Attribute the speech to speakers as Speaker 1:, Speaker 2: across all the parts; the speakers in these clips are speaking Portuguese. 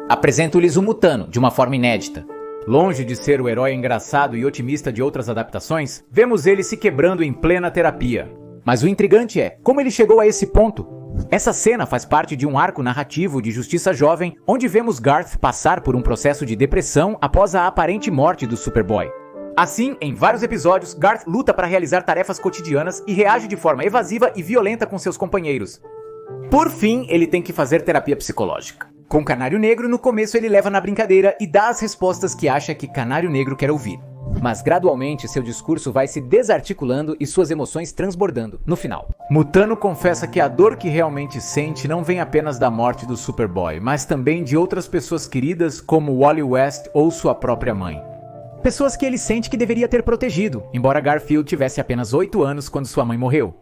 Speaker 1: Apresento-lhes o Mutano, de uma forma inédita. Longe de ser o herói engraçado e otimista de outras adaptações, vemos ele se quebrando em plena terapia. Mas o intrigante é, como ele chegou a esse ponto? Essa cena faz parte de um arco narrativo de Justiça Jovem, onde vemos Garth passar por um processo de depressão após a aparente morte do Superboy. Assim, em vários episódios, Garth luta para realizar tarefas cotidianas e reage de forma evasiva e violenta com seus companheiros. Por fim, ele tem que fazer terapia psicológica. Com Canário Negro, no começo ele leva na brincadeira e dá as respostas que acha que Canário Negro quer ouvir. Mas gradualmente seu discurso vai se desarticulando e suas emoções transbordando, no final. Mutano confessa que a dor que realmente sente não vem apenas da morte do Superboy, mas também de outras pessoas queridas como Wally West ou sua própria mãe. Pessoas que ele sente que deveria ter protegido, embora Garfield tivesse apenas 8 anos quando sua mãe morreu.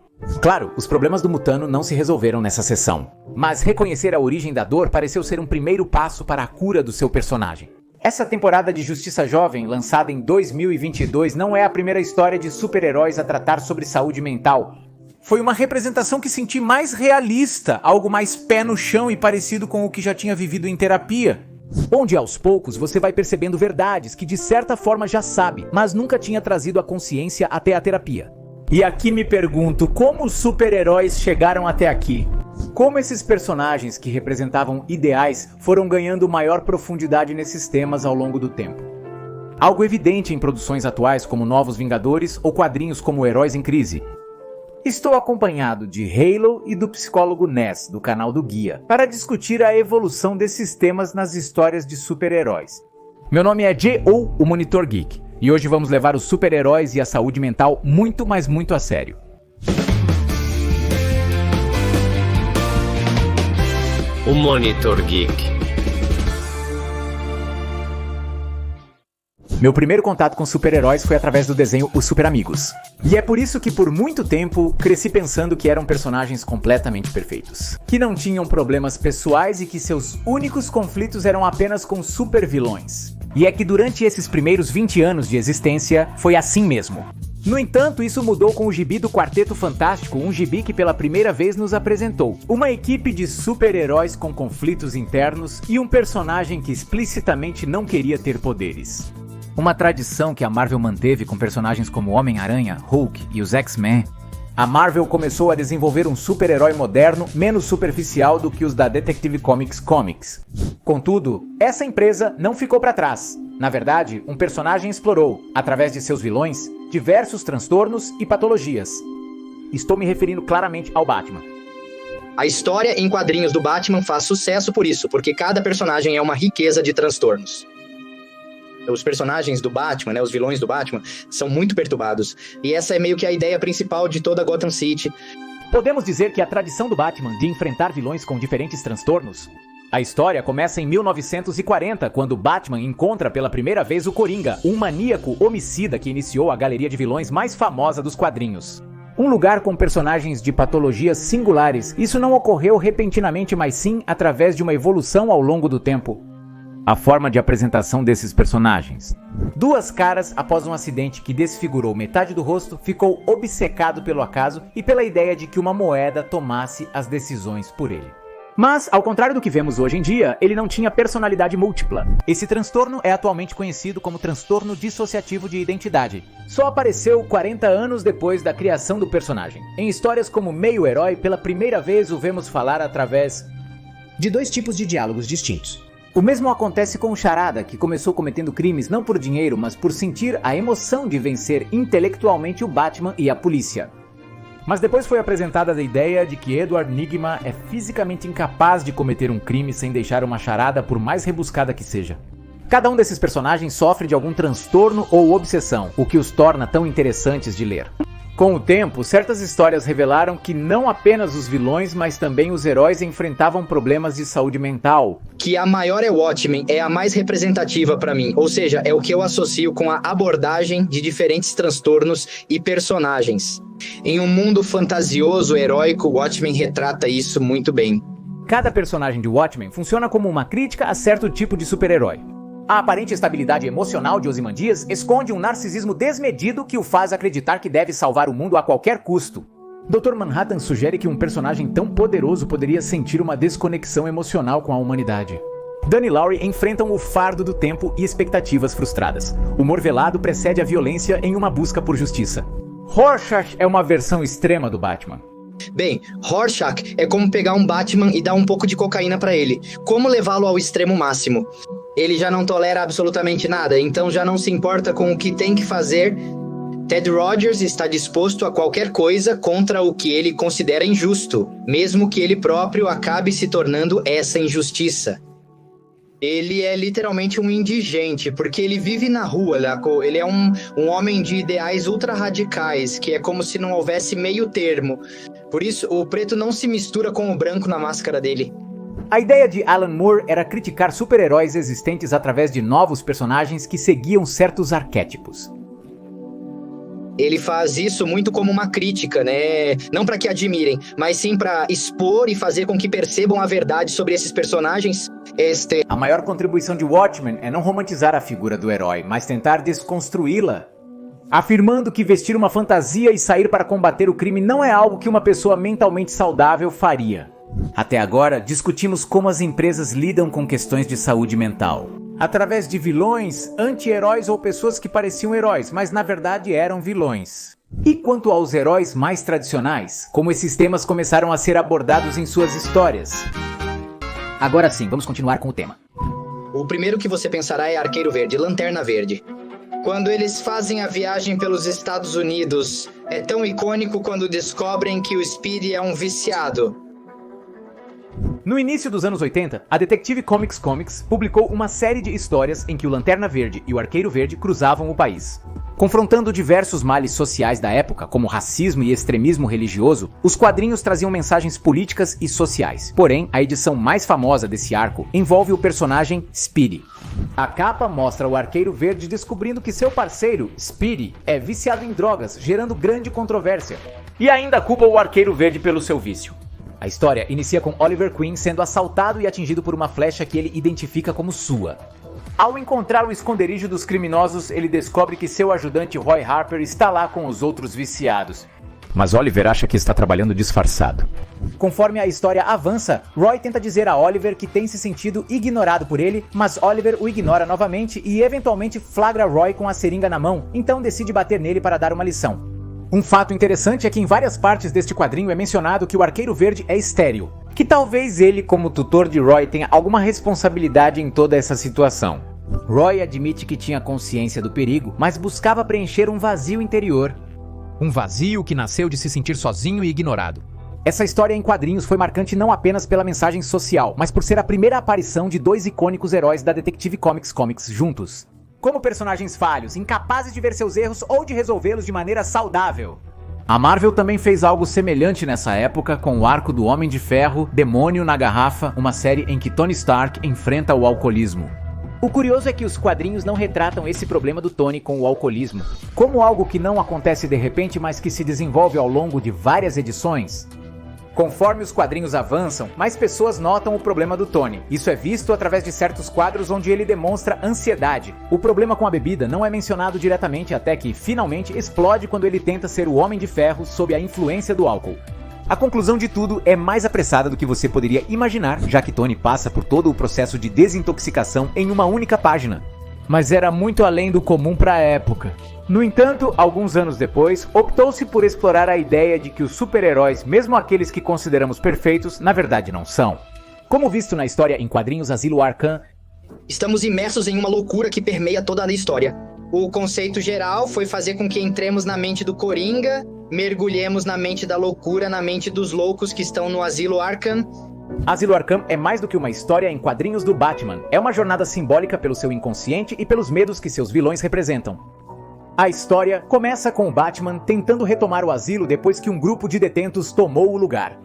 Speaker 1: Claro, os problemas do Mutano não se resolveram nessa sessão, mas reconhecer a origem da dor pareceu ser um primeiro passo para a cura do seu personagem. Essa temporada de Justiça Jovem, lançada em 2022, não é a primeira história de super-heróis a tratar sobre saúde mental. Foi uma representação que senti mais realista, algo mais pé no chão e parecido com o que já tinha vivido em terapia. Onde aos poucos você vai percebendo verdades que de certa forma já sabe, mas nunca tinha trazido à consciência até a terapia. E aqui me pergunto, como os super-heróis chegaram até aqui? Como esses personagens que representavam ideais foram ganhando maior profundidade nesses temas ao longo do tempo? Algo evidente em produções atuais como Novos Vingadores ou quadrinhos como Heróis em Crise. Estou acompanhado de Halo e do psicólogo Ness, do canal do Guia, para discutir a evolução desses temas nas histórias de super-heróis. Meu nome é J.O., o Monitor Geek, e hoje vamos levar os super-heróis e a saúde mental muito, mas muito a sério.
Speaker 2: O Monitor Geek.
Speaker 1: Meu primeiro contato com super-heróis foi através do desenho Os Super Amigos. E é por isso que por muito tempo cresci pensando que eram personagens completamente perfeitos. Que não tinham problemas pessoais e que seus únicos conflitos eram apenas com super-vilões. E é que durante esses primeiros 20 anos de existência, foi assim mesmo. No entanto, isso mudou com o gibi do Quarteto Fantástico, um gibi que pela primeira vez nos apresentou uma equipe de super-heróis com conflitos internos e um personagem que explicitamente não queria ter poderes. Uma tradição que a Marvel manteve com personagens como Homem-Aranha, Hulk e os X-Men, a Marvel começou a desenvolver um super-herói moderno menos superficial do que os da Detective Comics. Contudo, essa empresa não ficou para trás. Na verdade, um personagem explorou, através de seus vilões, diversos transtornos e patologias. Estou me referindo claramente ao Batman.
Speaker 3: A história em quadrinhos do Batman faz sucesso por isso, porque cada personagem é uma riqueza de transtornos. Os personagens do Batman, os vilões do Batman, são muito perturbados. E essa é meio que a ideia principal de toda Gotham City.
Speaker 1: Podemos dizer que a tradição do Batman de enfrentar vilões com diferentes transtornos? A história começa em 1940, quando Batman encontra pela primeira vez o Coringa, um maníaco homicida que iniciou a galeria de vilões mais famosa dos quadrinhos. Um lugar com personagens de patologias singulares, isso não ocorreu repentinamente, mas sim através de uma evolução ao longo do tempo. A forma de apresentação desses personagens. Duas caras após um acidente que desfigurou metade do rosto, ficou obcecado pelo acaso e pela ideia de que uma moeda tomasse as decisões por ele. Mas, ao contrário do que vemos hoje em dia, ele não tinha personalidade múltipla. Esse transtorno é atualmente conhecido como transtorno dissociativo de identidade. Só apareceu 40 anos depois da criação do personagem. Em histórias como Meio-Herói, pela primeira vez o vemos falar através
Speaker 4: de dois tipos de diálogos distintos.
Speaker 1: O mesmo acontece com o Charada, que começou cometendo crimes não por dinheiro, mas por sentir a emoção de vencer intelectualmente o Batman e a polícia. Mas depois foi apresentada a ideia de que Edward Nygma é fisicamente incapaz de cometer um crime sem deixar uma charada por mais rebuscada que seja. Cada um desses personagens sofre de algum transtorno ou obsessão, o que os torna tão interessantes de ler. Com o tempo, certas histórias revelaram que não apenas os vilões, mas também os heróis enfrentavam problemas de saúde mental.
Speaker 3: Que a maior é Watchmen, é a mais representativa pra mim, ou seja, é o que eu associo com a abordagem de diferentes transtornos e personagens. Em um mundo fantasioso, heróico, Watchmen retrata isso muito bem.
Speaker 1: Cada personagem de Watchmen funciona como uma crítica a certo tipo de super-herói. A aparente estabilidade emocional de Ozymandias esconde um narcisismo desmedido que o faz acreditar que deve salvar o mundo a qualquer custo. Dr. Manhattan sugere que um personagem tão poderoso poderia sentir uma desconexão emocional com a humanidade. Dan e Laurie enfrentam o fardo do tempo e expectativas frustradas. O humor velado precede a violência em uma busca por justiça. Rorschach é uma versão extrema do Batman.
Speaker 3: Bem, Rorschach é como pegar um Batman e dar um pouco de cocaína pra ele. Como levá-lo ao extremo máximo? Ele já não tolera absolutamente nada, então já não se importa com o que tem que fazer. Ted Rogers está disposto a qualquer coisa contra o que ele considera injusto, mesmo que ele próprio acabe se tornando essa injustiça. Ele é literalmente um indigente, porque ele vive na rua, ele é um homem de ideais ultra-radicais, que é como se não houvesse meio termo. Por isso, o preto não se mistura com o branco na máscara dele.
Speaker 1: A ideia de Alan Moore era criticar super-heróis existentes através de novos personagens que seguiam certos arquétipos.
Speaker 3: Ele faz isso muito como uma crítica, né? Não para que admirem, mas sim para expor e fazer com que percebam a verdade sobre esses personagens.
Speaker 1: A maior contribuição de Watchmen é não romantizar a figura do herói, mas tentar desconstruí-la, afirmando que vestir uma fantasia e sair para combater o crime não é algo que uma pessoa mentalmente saudável faria. Até agora, discutimos como as empresas lidam com questões de saúde mental, através de vilões, anti-heróis ou pessoas que pareciam heróis, mas na verdade eram vilões. E quanto aos heróis mais tradicionais, como esses temas começaram a ser abordados em suas histórias? Agora sim, vamos continuar com o tema.
Speaker 3: O primeiro que você pensará é Arqueiro Verde, Lanterna Verde. Quando eles fazem a viagem pelos Estados Unidos, é tão icônico quando descobrem que o Speedy é um viciado.
Speaker 1: No início dos anos 80, a Detective Comics publicou uma série de histórias em que o Lanterna Verde e o Arqueiro Verde cruzavam o país. Confrontando diversos males sociais da época, como racismo e extremismo religioso, os quadrinhos traziam mensagens políticas e sociais. Porém, a edição mais famosa desse arco envolve o personagem Speedy. A capa mostra o Arqueiro Verde descobrindo que seu parceiro, Speedy, é viciado em drogas, gerando grande controvérsia. E ainda culpa o Arqueiro Verde pelo seu vício. A história inicia com Oliver Queen sendo assaltado e atingido por uma flecha que ele identifica como sua. Ao encontrar o esconderijo dos criminosos, ele descobre que seu ajudante Roy Harper está lá com os outros viciados. Mas Oliver acha que está trabalhando disfarçado. Conforme a história avança, Roy tenta dizer a Oliver que tem se sentido ignorado por ele, mas Oliver o ignora novamente e eventualmente flagra Roy com a seringa na mão, então decide bater nele para dar uma lição. Um fato interessante é que em várias partes deste quadrinho é mencionado que o Arqueiro Verde é estéril, que talvez ele, como tutor de Roy, tenha alguma responsabilidade em toda essa situação. Roy admite que tinha consciência do perigo, mas buscava preencher um vazio interior. Um vazio que nasceu de se sentir sozinho e ignorado. Essa história em quadrinhos foi marcante não apenas pela mensagem social, mas por ser a primeira aparição de dois icônicos heróis da Detective Comics juntos. Como personagens falhos, incapazes de ver seus erros ou de resolvê-los de maneira saudável. A Marvel também fez algo semelhante nessa época com o arco do Homem de Ferro, Demônio na Garrafa, uma série em que Tony Stark enfrenta o alcoolismo. O curioso é que os quadrinhos não retratam esse problema do Tony com o alcoolismo como algo que não acontece de repente, mas que se desenvolve ao longo de várias edições. Conforme os quadrinhos avançam, mais pessoas notam o problema do Tony. Isso é visto através de certos quadros onde ele demonstra ansiedade. O problema com a bebida não é mencionado diretamente até que, finalmente, explode quando ele tenta ser o Homem de Ferro sob a influência do álcool. A conclusão de tudo é mais apressada do que você poderia imaginar, já que Tony passa por todo o processo de desintoxicação em uma única página. Mas era muito além do comum para a época. No entanto, alguns anos depois, optou-se por explorar a ideia de que os super-heróis, mesmo aqueles que consideramos perfeitos, na verdade não são. Como visto na história em quadrinhos Asilo Arkham,
Speaker 3: estamos imersos em uma loucura que permeia toda a história. O conceito geral foi fazer com que entremos na mente do Coringa, mergulhemos na mente da loucura, na mente dos loucos que estão no Asilo Arkham.
Speaker 1: Asilo Arkham é mais do que uma história em quadrinhos do Batman. É uma jornada simbólica pelo seu inconsciente e pelos medos que seus vilões representam. A história começa com o Batman tentando retomar o asilo depois que um grupo de detentos tomou o lugar.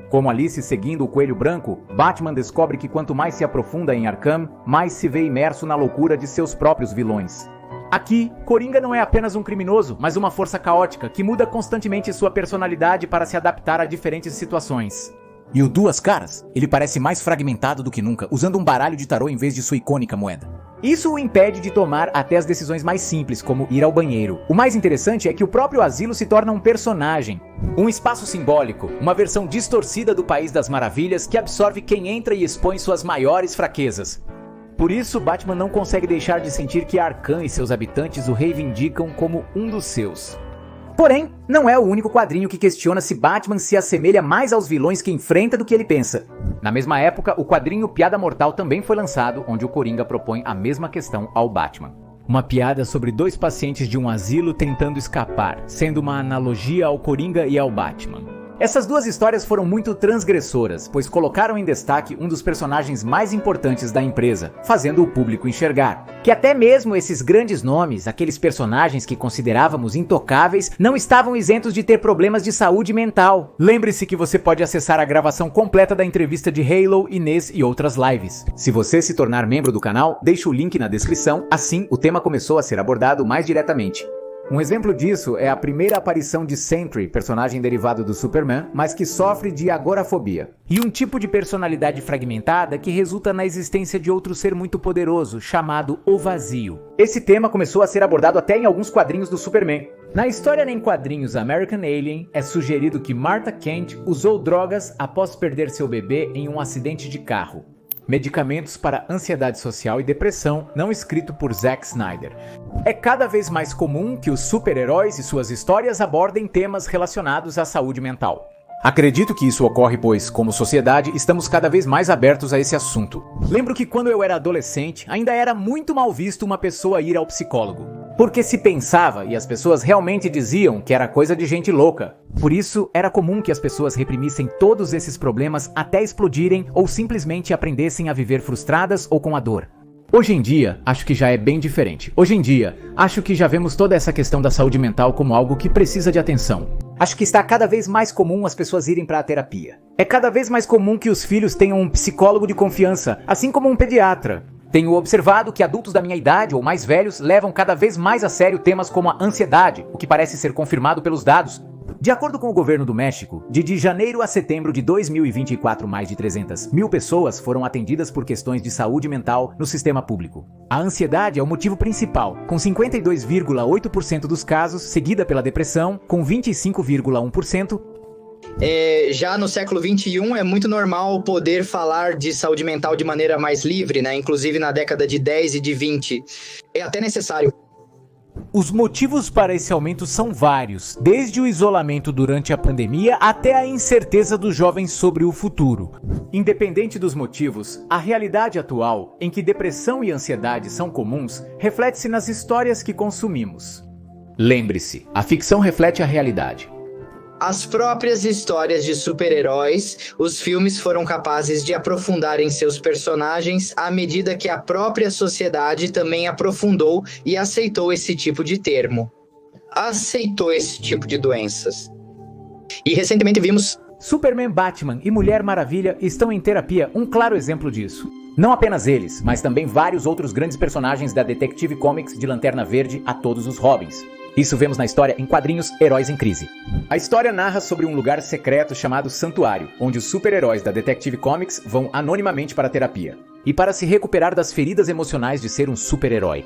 Speaker 1: Como Alice seguindo o Coelho Branco, Batman descobre que quanto mais se aprofunda em Arkham, mais se vê imerso na loucura de seus próprios vilões. Aqui, Coringa não é apenas um criminoso, mas uma força caótica que muda constantemente sua personalidade para se adaptar a diferentes situações. E o Duas Caras? Ele parece mais fragmentado do que nunca, usando um baralho de tarô em vez de sua icônica moeda. Isso o impede de tomar até as decisões mais simples, como ir ao banheiro. O mais interessante é que o próprio asilo se torna um personagem. Um espaço simbólico, uma versão distorcida do País das Maravilhas que absorve quem entra e expõe suas maiores fraquezas. Por isso, Batman não consegue deixar de sentir que Arkham e seus habitantes o reivindicam como um dos seus. Porém, não é o único quadrinho que questiona se Batman se assemelha mais aos vilões que enfrenta do que ele pensa. Na mesma época, o quadrinho Piada Mortal também foi lançado, onde o Coringa propõe a mesma questão ao Batman. Uma piada sobre 2 pacientes de um asilo tentando escapar, sendo uma analogia ao Coringa e ao Batman. Essas 2 histórias foram muito transgressoras, pois colocaram em destaque um dos personagens mais importantes da empresa, fazendo o público enxergar que até mesmo esses grandes nomes, aqueles personagens que considerávamos intocáveis, não estavam isentos de ter problemas de saúde mental. Lembre-se que você pode acessar a gravação completa da entrevista de Halo, Inês e outras lives. Se você se tornar membro do canal, deixe o link na descrição, assim o tema começou a ser abordado mais diretamente. Um exemplo disso é a primeira aparição de Sentry, personagem derivado do Superman, mas que sofre de agorafobia. E um tipo de personalidade fragmentada que resulta na existência de outro ser muito poderoso, chamado O Vazio. Esse tema começou a ser abordado até em alguns quadrinhos do Superman. Na história em quadrinhos American Alien, é sugerido que Martha Kent usou drogas após perder seu bebê em um acidente de carro. Medicamentos para ansiedade social e depressão, não escrito por Zack Snyder. É cada vez mais comum que os super-heróis e suas histórias abordem temas relacionados à saúde mental. Acredito que isso ocorre pois, como sociedade, estamos cada vez mais abertos a esse assunto. Lembro que quando eu era adolescente, ainda era muito mal visto uma pessoa ir ao psicólogo. Porque se pensava e as pessoas realmente diziam que era coisa de gente louca. Por isso, era comum que as pessoas reprimissem todos esses problemas até explodirem ou simplesmente aprendessem a viver frustradas ou com a dor. Hoje em dia, acho que já é bem diferente. Hoje em dia, acho que já vemos toda essa questão da saúde mental como algo que precisa de atenção. Acho que está cada vez mais comum as pessoas irem para a terapia. É cada vez mais comum que os filhos tenham um psicólogo de confiança, assim como um pediatra. Tenho observado que adultos da minha idade ou mais velhos levam cada vez mais a sério temas como a ansiedade, o que parece ser confirmado pelos dados. De acordo com o governo do México, de janeiro a setembro de 2024, mais de 300 mil pessoas foram atendidas por questões de saúde mental no sistema público. A ansiedade é o motivo principal, com 52,8% dos casos, seguida pela depressão, com 25,1%.
Speaker 3: Já no século XXI é muito normal poder falar de saúde mental de maneira mais livre, né? Inclusive na década de 10 e de 20. É até necessário.
Speaker 1: Os motivos para esse aumento são vários, desde o isolamento durante a pandemia até a incerteza dos jovens sobre o futuro. Independente dos motivos, a realidade atual, em que depressão e ansiedade são comuns, reflete-se nas histórias que consumimos. Lembre-se, a ficção reflete a realidade.
Speaker 3: As próprias histórias de super-heróis, os filmes foram capazes de aprofundar em seus personagens à medida que a própria sociedade também aprofundou e aceitou esse tipo de termo. Aceitou esse tipo de doenças. E recentemente vimos...
Speaker 1: Superman, Batman e Mulher Maravilha estão em terapia, um claro exemplo disso. Não apenas eles, mas também vários outros grandes personagens da Detective Comics de Lanterna Verde a todos os Robins. Isso vemos na história em quadrinhos Heróis em Crise. A história narra sobre um lugar secreto chamado Santuário, onde os super-heróis da Detective Comics vão anonimamente para a terapia, e para se recuperar das feridas emocionais de ser um super-herói.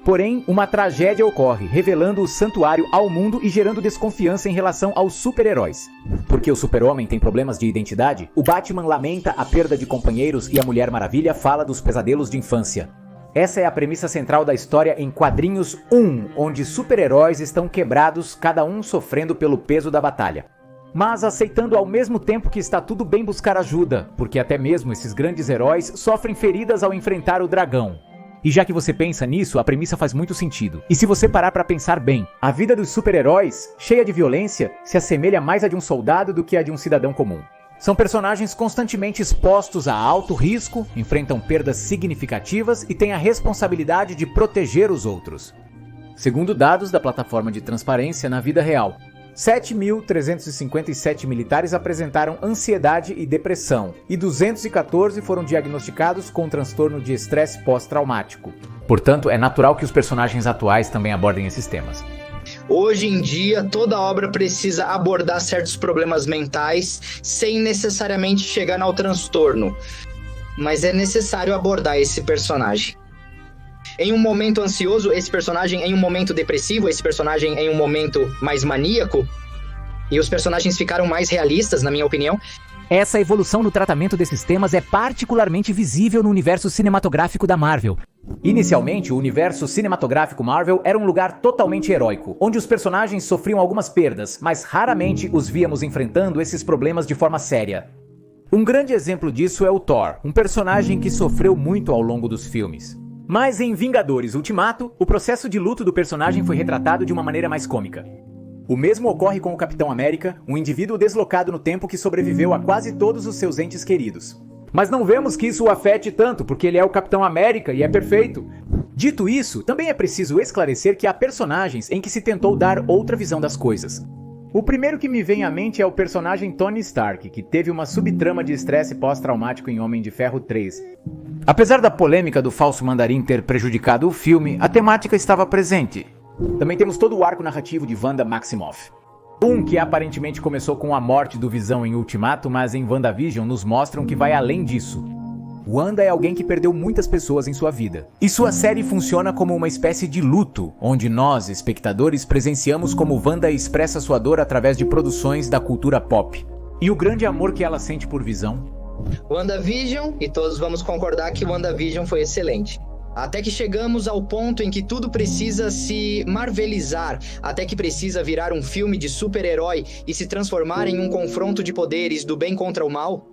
Speaker 1: Porém, uma tragédia ocorre, revelando o santuário ao mundo e gerando desconfiança em relação aos super-heróis. Porque o super-homem tem problemas de identidade, o Batman lamenta a perda de companheiros e a Mulher Maravilha fala dos pesadelos de infância. Essa é a premissa central da história em quadrinhos 1, onde super-heróis estão quebrados, cada um sofrendo pelo peso da batalha. Mas aceitando ao mesmo tempo que está tudo bem buscar ajuda, porque até mesmo esses grandes heróis sofrem feridas ao enfrentar o dragão. E já que você pensa nisso, a premissa faz muito sentido. E se você parar para pensar bem, a vida dos super-heróis, cheia de violência, se assemelha mais a de um soldado do que a de um cidadão comum. São personagens constantemente expostos a alto risco, enfrentam perdas significativas e têm a responsabilidade de proteger os outros. Segundo dados da plataforma de transparência na vida real, 7.357 militares apresentaram ansiedade e depressão, e 214 foram diagnosticados com transtorno de estresse pós-traumático. Portanto, é natural que os personagens atuais também abordem esses temas.
Speaker 3: Hoje em dia, toda obra precisa abordar certos problemas mentais sem necessariamente chegar ao transtorno. Mas é necessário abordar esse personagem. Em um momento ansioso, esse personagem em um momento depressivo, esse personagem em um momento mais maníaco. E os personagens ficaram mais realistas, na minha opinião.
Speaker 1: Essa evolução no tratamento desses temas é particularmente visível no universo cinematográfico da Marvel. Inicialmente, o universo cinematográfico Marvel era um lugar totalmente heróico, onde os personagens sofriam algumas perdas, mas raramente os víamos enfrentando esses problemas de forma séria. Um grande exemplo disso é o Thor, um personagem que sofreu muito ao longo dos filmes. Mas em Vingadores Ultimato, o processo de luto do personagem foi retratado de uma maneira mais cômica. O mesmo ocorre com o Capitão América, um indivíduo deslocado no tempo que sobreviveu a quase todos os seus entes queridos. Mas não vemos que isso o afete tanto, porque ele é o Capitão América e é perfeito. Dito isso, também é preciso esclarecer que há personagens em que se tentou dar outra visão das coisas. O primeiro que me vem à mente é o personagem Tony Stark, que teve uma subtrama de estresse pós-traumático em Homem de Ferro 3. Apesar da polêmica do falso mandarim ter prejudicado o filme, a temática estava presente. Também temos todo o arco narrativo de Wanda Maximoff. Que aparentemente começou com a morte do Visão em Ultimato, mas em WandaVision nos mostram que vai além disso. Wanda é alguém que perdeu muitas pessoas em sua vida. E sua série funciona como uma espécie de luto, onde nós, espectadores, presenciamos como Wanda expressa sua dor através de produções da cultura pop. E o grande amor que ela sente por Visão.
Speaker 3: WandaVision, e todos vamos concordar que WandaVision foi excelente. Até que chegamos ao ponto em que tudo precisa se marvelizar, até que precisa virar um filme de super-herói e se transformar em um confronto de poderes do bem contra o mal.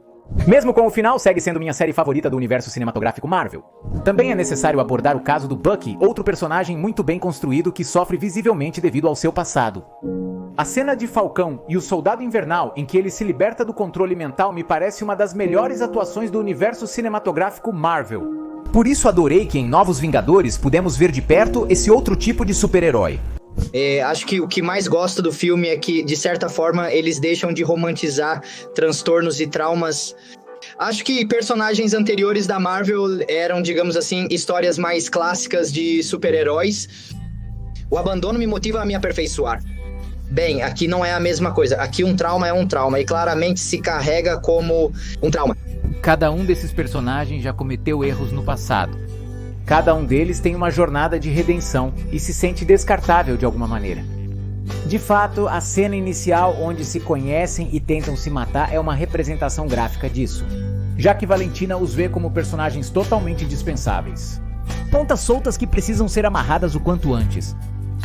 Speaker 1: Mesmo com o final, segue sendo minha série favorita do universo cinematográfico Marvel. Também é necessário abordar o caso do Bucky, outro personagem muito bem construído que sofre visivelmente devido ao seu passado. A cena de Falcão e o Soldado Invernal, em que ele se liberta do controle mental, me parece uma das melhores atuações do universo cinematográfico Marvel. Por isso adorei que em Novos Vingadores pudemos ver de perto esse outro tipo de super-herói.
Speaker 3: Acho que o que mais gosto do filme é que, de certa forma, eles deixam de romantizar transtornos e traumas. Acho que personagens anteriores da Marvel eram, digamos assim, histórias mais clássicas de super-heróis. O abandono me motiva a me aperfeiçoar. Bem, aqui não é a mesma coisa. Aqui um trauma é um trauma e claramente se carrega como um trauma.
Speaker 1: Cada um desses personagens já cometeu erros no passado. Cada um deles tem uma jornada de redenção e se sente descartável de alguma maneira. De fato, a cena inicial onde se conhecem e tentam se matar é uma representação gráfica disso, já que Valentina os vê como personagens totalmente dispensáveis. Pontas soltas que precisam ser amarradas o quanto antes.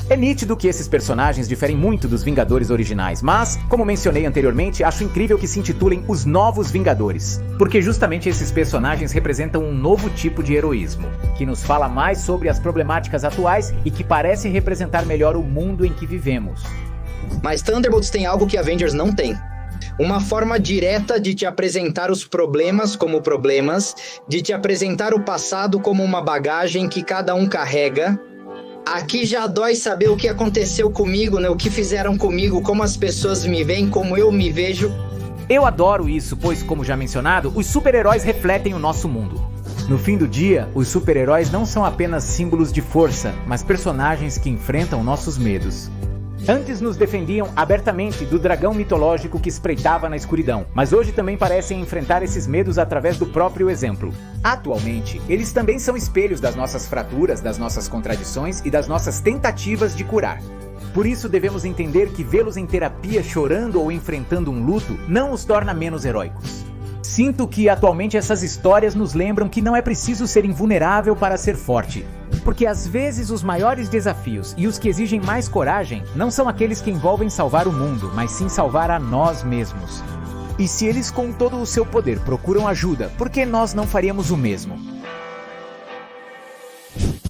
Speaker 1: É nítido que esses personagens diferem muito dos Vingadores originais, mas, como mencionei anteriormente, acho incrível que se intitulem os Novos Vingadores, porque justamente esses personagens representam um novo tipo de heroísmo, que nos fala mais sobre as problemáticas atuais e que parece representar melhor o mundo em que vivemos.
Speaker 3: Mas Thunderbolts tem algo que Avengers não tem. Uma forma direta de te apresentar os problemas como problemas, de te apresentar o passado como uma bagagem que cada um carrega. Aqui já dói saber o que aconteceu comigo, né? O que fizeram comigo, como as pessoas me veem, como eu me vejo.
Speaker 1: Eu adoro isso, pois, como já mencionado, os super-heróis refletem o nosso mundo. No fim do dia, os super-heróis não são apenas símbolos de força, mas personagens que enfrentam nossos medos. Antes nos defendiam abertamente do dragão mitológico que espreitava na escuridão, mas hoje também parecem enfrentar esses medos através do próprio exemplo. Atualmente, eles também são espelhos das nossas fraturas, das nossas contradições e das nossas tentativas de curar. Por isso devemos entender que vê-los em terapia chorando ou enfrentando um luto não os torna menos heróicos. Sinto que atualmente essas histórias nos lembram que não é preciso ser invulnerável para ser forte. Porque às vezes os maiores desafios e os que exigem mais coragem não são aqueles que envolvem salvar o mundo, mas sim salvar a nós mesmos. E se eles com todo o seu poder procuram ajuda, por que nós não faríamos o mesmo?